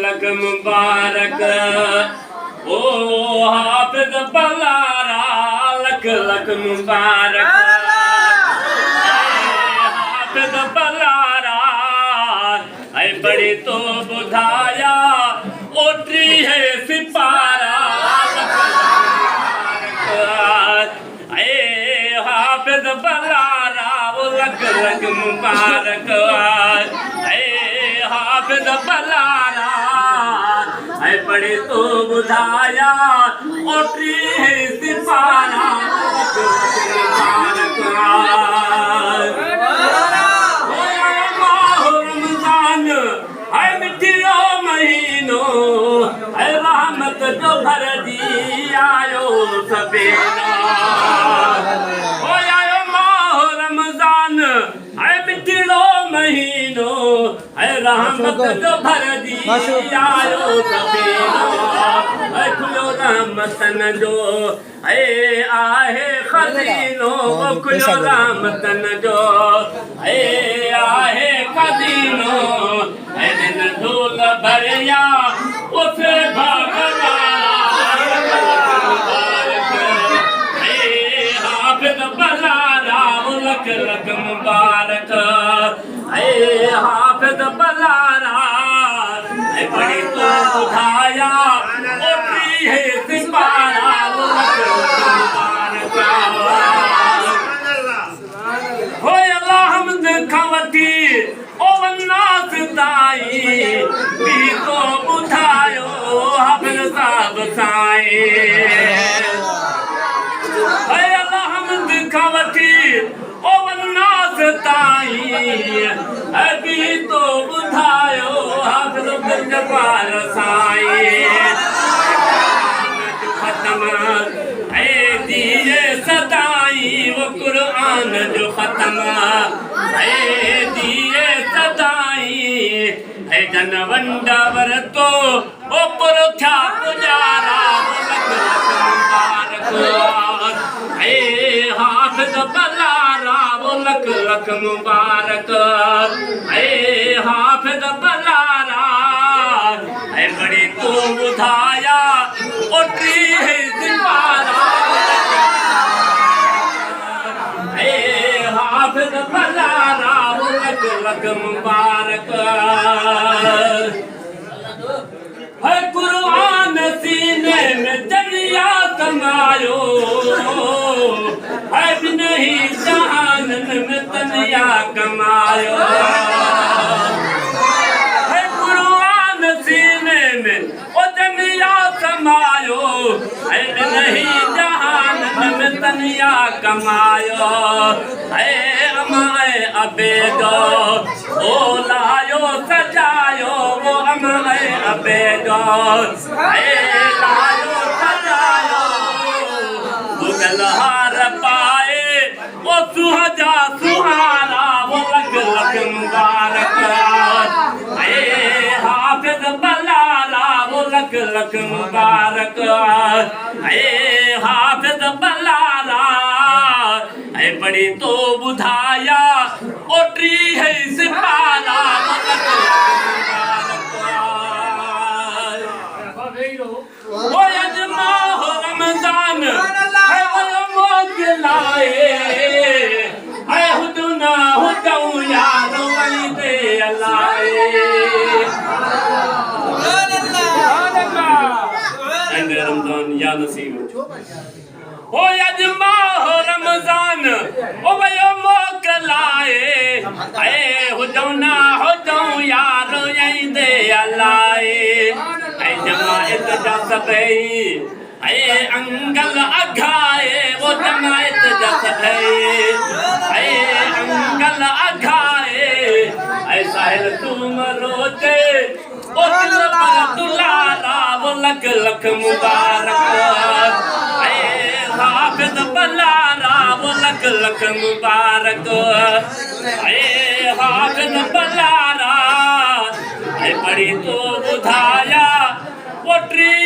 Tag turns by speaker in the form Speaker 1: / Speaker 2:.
Speaker 1: luck मुबारक ओ हाफिज Balara luck luck मुबारक हाफिज बलारा ऐ बड़ी तो बुधाया ओटरी है सिपारा ऐ हाफिज बलारा वो लक लक मुबारक हाफिज बलारा ऐ बड़े तो बुधाया ओटरी है सिपारा रमजान ऐ मिठियो महीनो ऐ रहमत जो भर दी आयो सवेरा रमजान ऐ मिठियो महीनो ऐ रहमत जो भर दी आयो सवेरा ऐ खुलो रहमतन जो ऐ आहे खजीनो खुलो रहमतन जो ऐ आहे खजीनो ऐ दिन झोल भरिया उसे भगवान हाफिज बलारा लक लक मुबारक ऐ हाफिज बलारा ऐ बड़ी तो बुधाया ओटरी है सिपारा लक लक मुबारक हो अल्लाह हमद खवती ओ वन्नास ताई भी तो बुधायो हाफिज साहब साई खावती ओ वन्नास ताई अभी तो बुधायो हाफिज जबार साई खत्म ऐ दिए सदाई वो कुरान जो खत्म ऐ दिए सदाई ऐ जनवंडवर तो ओ पुरख्या पुजारा ऐ हाफिज बलारा वो लक लक मुबारक ऐ हाफिज बलारा ऐ बड़ी तो बुधाया ओटरी है सिपारा ऐ हाफिज बलारा वो लक लक मुबारक है कुरान सीने में दरिया समायो है भी नहीं जहानन में तनिया कमायो है कुरान सीने में ओ दरिया समायो है भी नहीं जहानन में तनिया कमायो है अमाए अबेदो ओ लायो सजायो वो अमाए अबेदो है लायो सजायो गलहार पाए वो सुहजा सुहारा वो लक लक मुबारक ऐ हाफिज बलारा वो लक लक मुबारक ऐ हाफिज बलारा ऐ बड़ी तो बुधाया ओटरी है सिपारा वो लक लक वो अजमा हो रमजान लाए ऐ हुदना हुदऊ यार वही दे लाए रमजान या नसीब हो अजमा हो रमजान ओ भयो मोकलाए ऐ हुदना हुदऊ यार यही दे लाए ऐ जमात जा सबई ऐ अंगल अघाए वो जमात जसदई ऐ अंगल अघाए ऐ साहिल तुम रोते ओ दिल पर दुलारा वो लक लक मुबारक ऐ हाफिज बलारा वो लख लख मुबारक हाफिज बलारा पढ़ी तो ॿुधाया वो टी